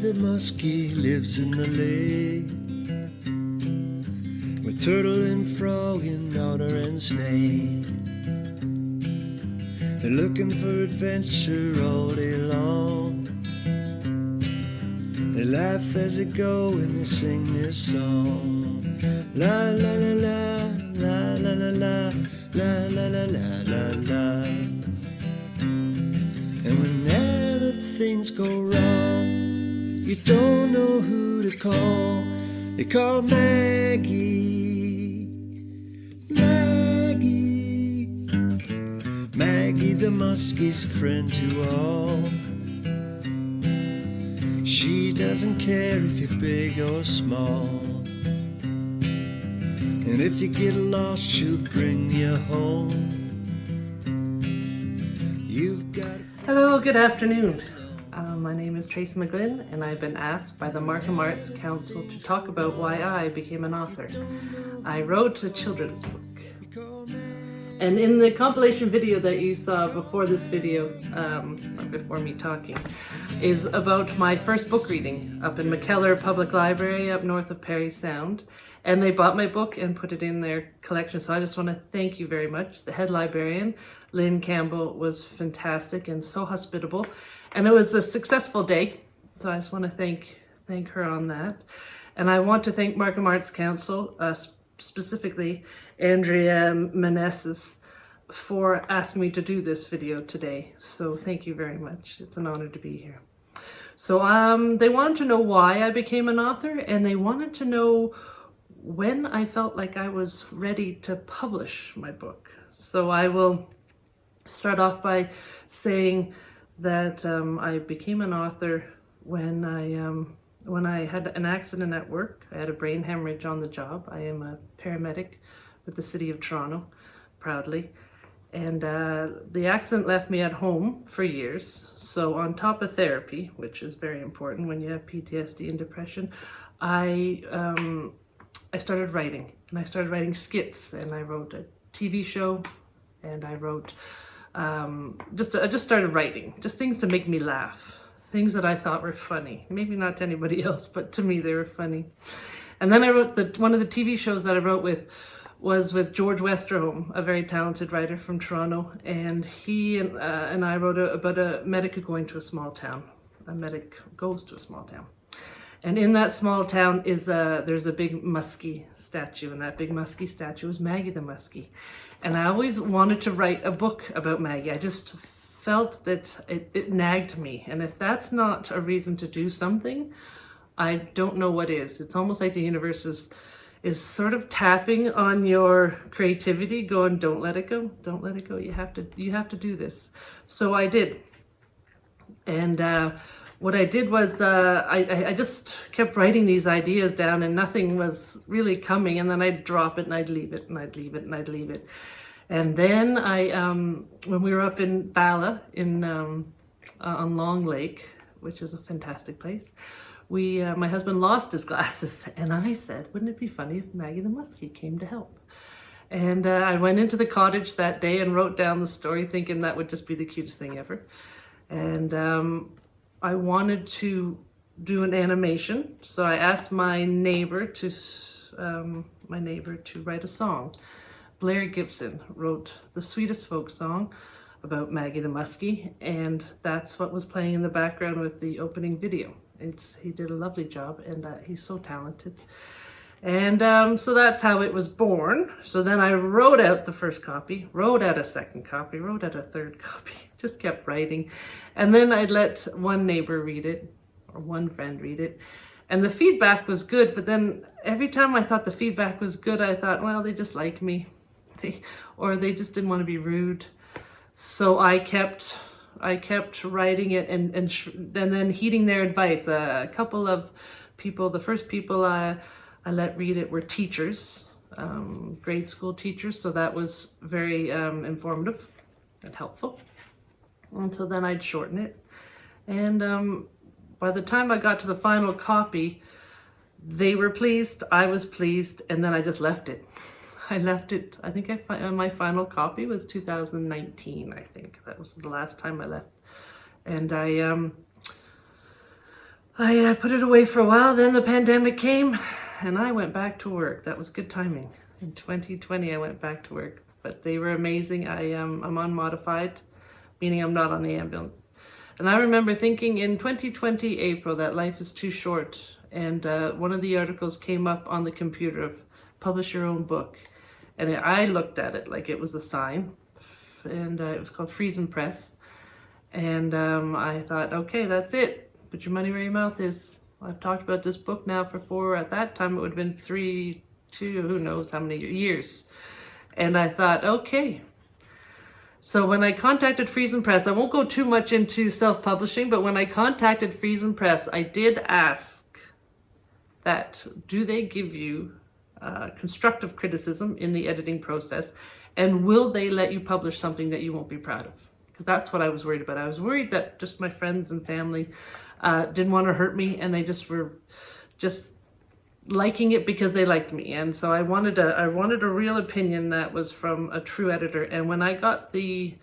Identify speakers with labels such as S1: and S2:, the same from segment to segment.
S1: the Muskie lives in the lake, with turtle and frog and otter and snake. They're looking for adventure all day long. They laugh as they go and they sing their song. La la la la, la la la la, la la la la la la. And whenever things go wrong, you don't know who to call. They call Maggie, Maggie. Maggie the Muskie's a friend to all. She doesn't care if you're big or small. And if you get lost, she'll bring you home. You've got.
S2: Hello, good afternoon. My name is Tracy McGlynn, and I've been asked by the Markham Arts Council to talk about why I became an author. I wrote a children's book. And in the compilation video that you saw before this video, or before me talking, is about my first book reading up in McKellar Public Library up north of Parry Sound. And they bought my book and put it in their collection. So I just want to thank you very much. The head librarian, Lynn Campbell, was fantastic and so hospitable. And it was a successful day. So I just want to thank her on that. And I want to thank Markham Arts Council, specifically Andrea Meneses, for asking me to do this video today. So thank you very much. It's an honor to be here. So they wanted to know why I became an author, and they wanted to know when I felt like I was ready to publish my book. So I will start off by saying that I became an author when I had an accident at work. I had a brain hemorrhage on the job. I am a paramedic with the City of Toronto, proudly. And the accident left me at home for years. So on top of therapy, which is very important when you have PTSD and depression, I started writing. And I started writing skits, and I wrote a TV show, and I wrote, I just started writing, just things to make me laugh. Things that I thought were funny. Maybe not to anybody else, but to me they were funny. And then I wrote one of the TV shows that I wrote was with George Westerholm, a very talented writer from Toronto. And he and I wrote about a medic going to a small town. A medic goes to a small town. And in that small town there's a big muskie statue, and that big muskie statue is Maggie the Muskie. And I always wanted to write a book about Maggie. I just felt that it nagged me. And if that's not a reason to do something, I don't know what is. It's almost like the universe is sort of tapping on your creativity, going, don't let it go, don't let it go. You have to do this. So I did. And what I did was I just kept writing these ideas down, and nothing was really coming. And then I'd drop it, and I'd leave it, and I'd leave it, and I'd leave it. And then when we were up in Bala on Long Lake, which is a fantastic place, my husband lost his glasses, and I said, wouldn't it be funny if Maggie the Muskie came to help? And I went into the cottage that day and wrote down the story, thinking that would just be the cutest thing ever. And I wanted to do an animation, so I asked my neighbor to write a song. Blair Gibson wrote the sweetest folk song about Maggie the Muskie, and that's what was playing in the background with the opening video. He did a lovely job, and he's so talented. And so that's how it was born. So then I wrote out the first copy, wrote out a second copy, wrote out a third copy, just kept writing. And then I'd let one neighbor read it, or one friend read it. And the feedback was good, but then every time I thought the feedback was good, I thought, well, they just like me. Or they just didn't want to be rude. So I kept writing it and then heeding their advice. A couple of people, the first people I let read it were teachers, grade school teachers. So that was very informative and helpful. And so then I'd shorten it. And by the time I got to the final copy, they were pleased, I was pleased, and then I just left it. I left it, I think my final copy was 2019, I think. That was the last time I left. And I put it away for a while, then the pandemic came and I went back to work. That was good timing. In 2020 I went back to work, but they were amazing. I'm on modified, meaning I'm not on the ambulance. And I remember thinking in 2020 April that life is too short, and one of the articles came up on the computer of publish your own book, and I looked at it like it was a sign, and it was called Freeze and Press, and I thought, okay, that's it. Put your money where your mouth is. I've talked about this book now for at that time it would have been 3, 2, who knows how many years. And I thought, okay. So when I contacted Freeze and Press, I won't go too much into self-publishing, but when I contacted Freeze and Press, I did ask that, do they give you constructive criticism in the editing process, and will they let you publish something that you won't be proud of? Because that's what I was worried about. I was worried that just my friends and family didn't want to hurt me, and they just were just liking it because they liked me. And so I wanted a real opinion that was from a true editor. And when I got the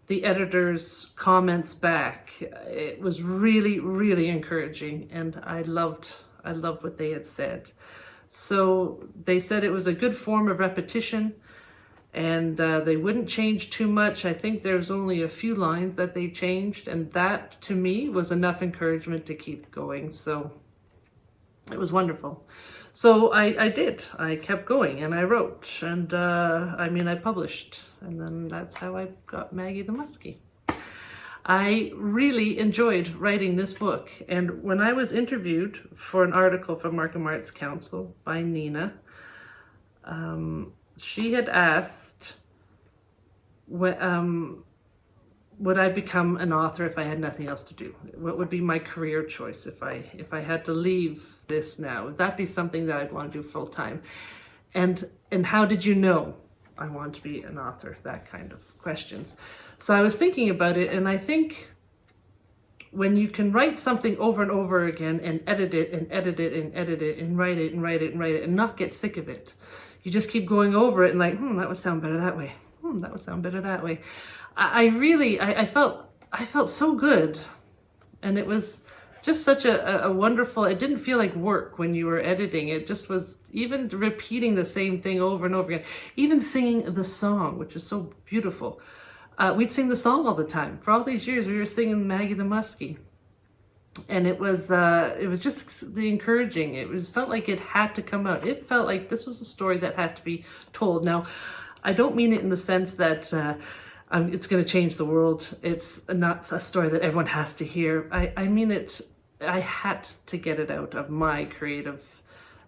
S2: editor's comments back, it was really, really encouraging, and I loved what they had said. So they said it was a good form of repetition, and they wouldn't change too much. I think there's only a few lines that they changed, and that to me was enough encouragement to keep going. So it was wonderful. So I did. I kept going, and I wrote, and I published, and then that's how I got Maggie the Muskie. I really enjoyed writing this book, and when I was interviewed for an article from Markham Arts Council by Nina, she had asked, would I become an author if I had nothing else to do? What would be my career choice if I had to leave this now? Would that be something that I'd want to do full time? And how did you know I want to be an author? That kind of questions. So I was thinking about it, and I think when you can write something over and over again and edit it and edit it and edit it and write it and write it and write it and not get sick of it, you just keep going over it and like, that would sound better that way. That would sound better that way. I felt so good, and it was just such a wonderful, it didn't feel like work when you were editing. It just was, even repeating the same thing over and over again, even singing the song, which is so beautiful. We'd sing the song all the time. For all these years, we were singing Maggie the Muskie. And it was just the encouraging. It felt like it had to come out. It felt like this was a story that had to be told. Now, I don't mean it in the sense that it's going to change the world. It's not a story that everyone has to hear. I mean it, I had to get it out of my creative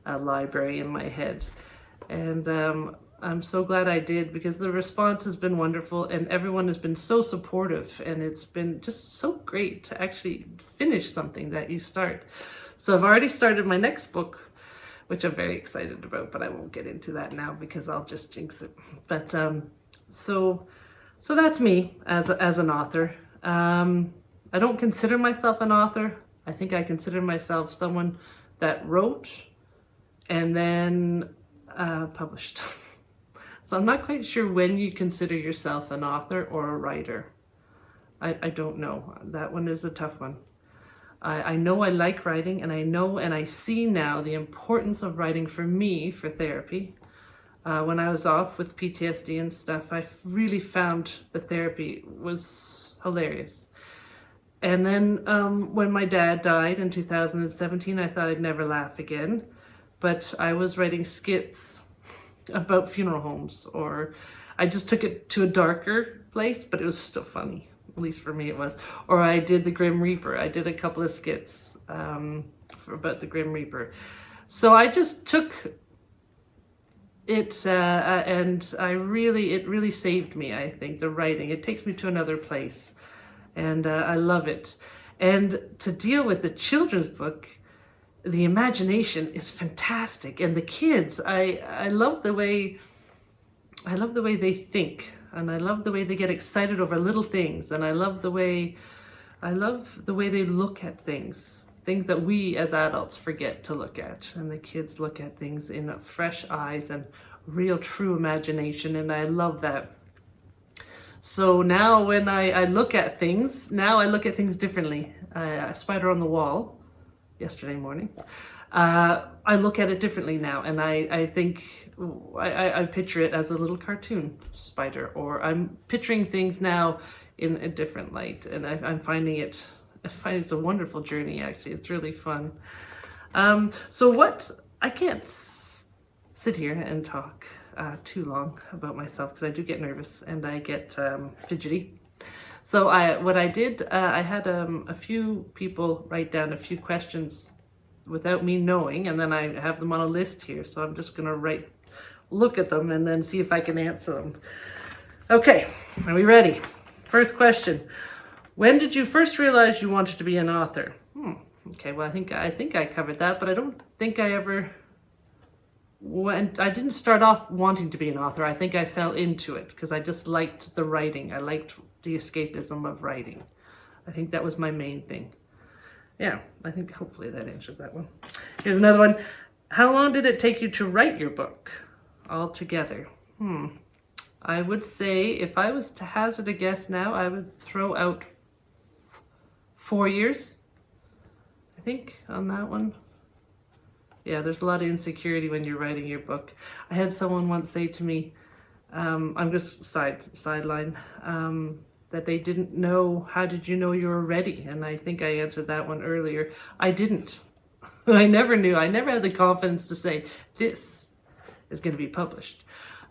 S2: library in my head. And I'm so glad I did, because the response has been wonderful, and everyone has been so supportive, and it's been just so great to actually finish something that you start. So I've already started my next book, which I'm very excited about, but I won't get into that now because I'll just jinx it. But so that's me as an author. I don't consider myself an author. I think I consider myself someone that wrote and then published. So I'm not quite sure when you consider yourself an author or a writer. I don't know. That one is a tough one. I know I like writing, and I know and I see now the importance of writing for me for therapy. When I was off with PTSD and stuff, I really found the therapy was hilarious. And then when my dad died in 2017, I thought I'd never laugh again. But I was writing skits about funeral homes, or I just took it to a darker place, but it was still funny. At least for me it was. Or I did the Grim Reaper. I did a couple of skits about the Grim Reaper. So I just took it and it really saved me, I think, the writing. It takes me to another place, and I love it. And to deal with the children's book, the imagination is fantastic, and the kids, I love the way they think, and I love the way they get excited over little things, and I love the way they look at things that we as adults forget to look at, and the kids look at things in fresh eyes and real true imagination, and I love that. So now when I look at things, I look at things differently. A spider on the wall yesterday morning. I look at it differently now, and I think I picture it as a little cartoon spider, or I'm picturing things now in a different light, and I find it's a wonderful journey. Actually, it's really fun. I can't sit here and talk too long about myself, because I do get nervous and I get fidgety. So what I did, I had a few people write down a few questions without me knowing, and then I have them on a list here. So I'm just gonna look at them and then see if I can answer them. Okay, are we ready? First question: when did you first realize you wanted to be an author? Okay, well, I think I covered that, but I don't think I ever I didn't start off wanting to be an author. I think I fell into it because I just liked the writing. I liked the escapism of writing. I think that was my main thing. Yeah, I think hopefully that answers that one. Here's another one. How long did it take you to write your book altogether? I would say, if I was to hazard a guess now, I would throw out 4 years, I think, on that one. Yeah, there's a lot of insecurity when you're writing your book. I had someone once say to me, I'm just sideline, that they didn't know, how did you know you were ready? And I think I answered that one earlier. I didn't. I never knew. I never had the confidence to say, this is going to be published.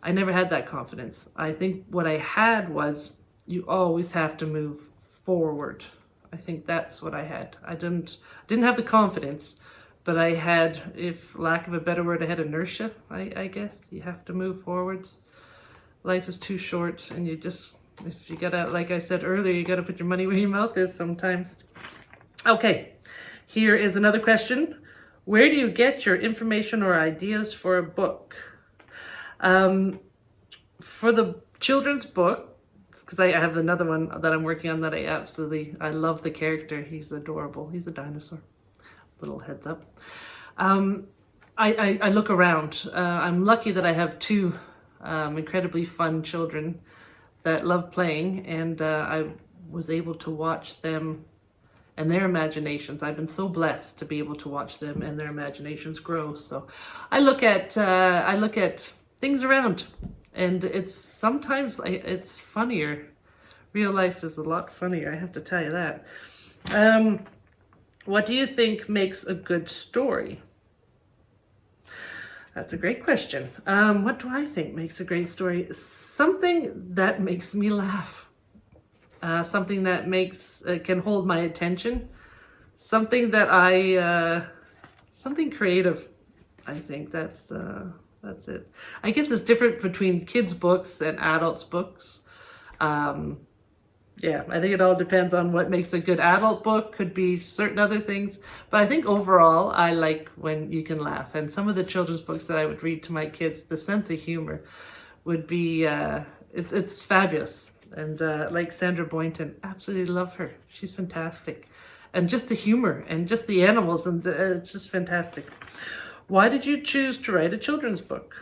S2: I never had that confidence. I think what I had was, you always have to move forward. I think that's what I had. I didn't have the confidence, but I had, if lack of a better word, I had inertia, I guess. You have to move forwards. Life is too short, and you just, if you gotta, like I said earlier, you gotta put your money where your mouth is sometimes. Okay, here is another question. Where do you get your information or ideas for a book? For the children's book, because I have another one that I'm working on that I love the character. He's adorable. He's a dinosaur. Little heads up. I look around. I'm lucky that I have two incredibly fun children that love playing, and I was able to watch them and their imaginations. I've been so blessed to be able to watch them and their imaginations grow. So I look at things around, and sometimes it's funnier. Real life is a lot funnier, I have to tell you that. What do you think makes a good story? That's a great question. What do I think makes a great story? Something that makes me laugh. Something that can hold my attention. Something that something creative. I think that's it. I guess it's different between kids' books and adults' books. Yeah, I think it all depends on what makes a good adult book. Could be certain other things. But I think overall, I like when you can laugh. And some of the children's books that I would read to my kids, the sense of humor would be, it's fabulous. And like Sandra Boynton, absolutely love her. She's fantastic. And just the humor and just the animals, and it's just fantastic. Why did you choose to write a children's book?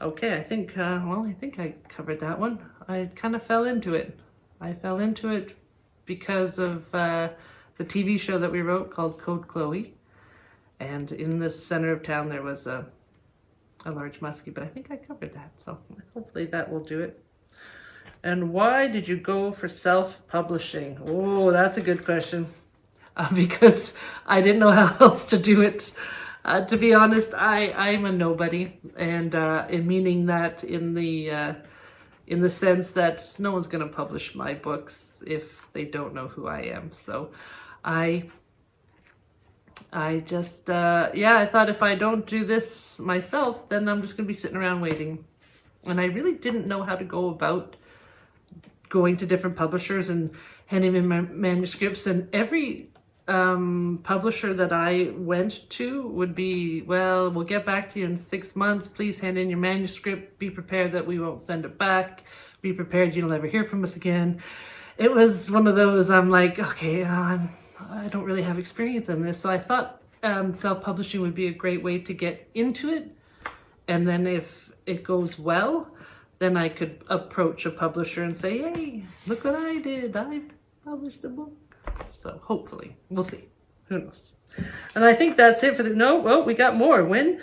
S2: Okay, I think I covered that one. I kind of fell into it. I fell into it because of the TV show that we wrote called Code Chloe. And in the center of town there was a large muskie, but I think I covered that. So hopefully that will do it. And why did you go for self-publishing? Oh, that's a good question. Because I didn't know how else to do it. To be honest, I'm a nobody, and in meaning that in the sense that no one's going to publish my books if they don't know who I am. So I just, I thought if I don't do this myself, then I'm just going to be sitting around waiting. And I really didn't know how to go about going to different publishers and handing in my manuscripts. And every publisher that I went to would be, well, we'll get back to you in 6 months. Please hand in your manuscript. Be prepared that we won't send it back. Be prepared you'll never hear from us again. It was one of those, I'm like, okay, I don't really have experience in this. So I thought self-publishing would be a great way to get into it. And then if it goes well, then I could approach a publisher and say, hey, look what I did. I published a book. So hopefully, we'll see. Who knows? And I think that's it for the. No, well, we got more. When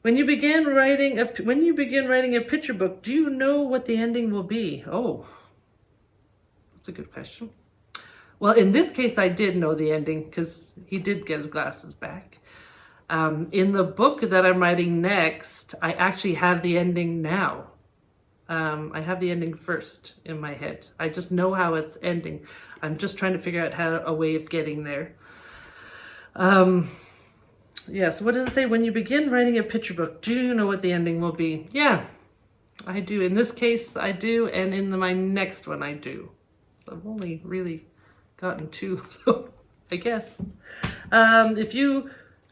S2: you begin writing a picture book, do you know what the ending will be? Oh, that's a good question. Well, in this case, I did know the ending because he did get his glasses back. In the book that I'm writing next, I actually have the ending now. I have the ending first in my head. I just know how it's ending. I'm just trying to figure out a way of getting there. Yeah, so what does it say? When you begin writing a picture book, do you know what the ending will be? Yeah, I do. In this case, I do, and in my next one, I do. So I've only really gotten 2, so I guess. If you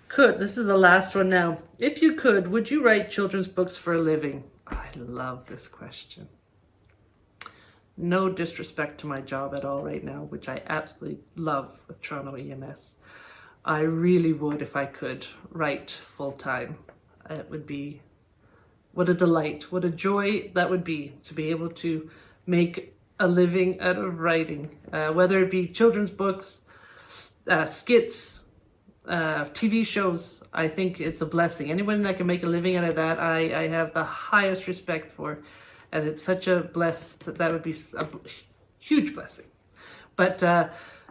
S2: could, this is the last one now. If you could, would you write children's books for a living? I love this question. No disrespect to my job at all right now, which I absolutely love with Toronto EMS. I really would, if I could, write full-time. It would be, what a delight, what a joy that would be to be able to make a living out of writing, whether it be children's books, skits, TV shows. I think it's a blessing. Anyone that can make a living out of that, I have the highest respect for, and it's such a that would be a huge blessing. But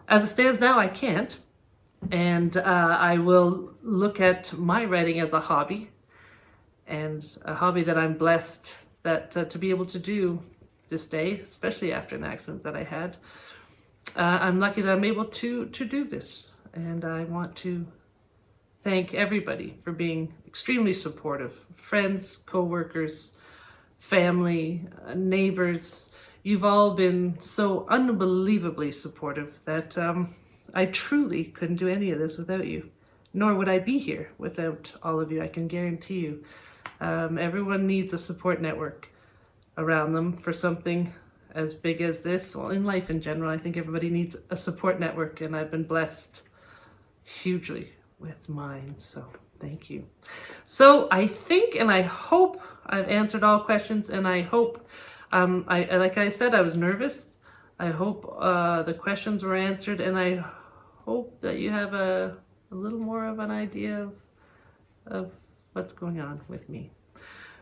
S2: as it stands now, I can't, and I will look at my writing as a hobby, and a hobby that I'm blessed that to be able to do this day, especially after an accident that I had. I'm lucky that I'm able to do this, and I want to thank everybody for being extremely supportive. Friends, co-workers, family, neighbors. You've all been so unbelievably supportive that I truly couldn't do any of this without you. Nor would I be here without all of you, I can guarantee you. Everyone needs a support network around them for something as big as this. Well, in life in general, I think everybody needs a support network, and I've been blessed hugely with mine, so thank you. So I think and I hope I've answered all questions, and I hope, like I said, I was nervous. I hope the questions were answered, and I hope that you have a little more of an idea of what's going on with me.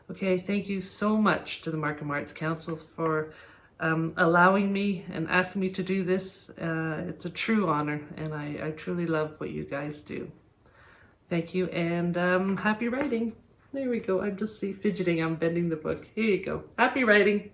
S2: Okay, thank you so much to the Markham Arts Council for allowing me and asking me to do this. It's a true honor, and I truly love what you guys do. Thank you, and happy writing. There we go. I'm just fidgeting. I'm bending the book. Here you go. Happy writing.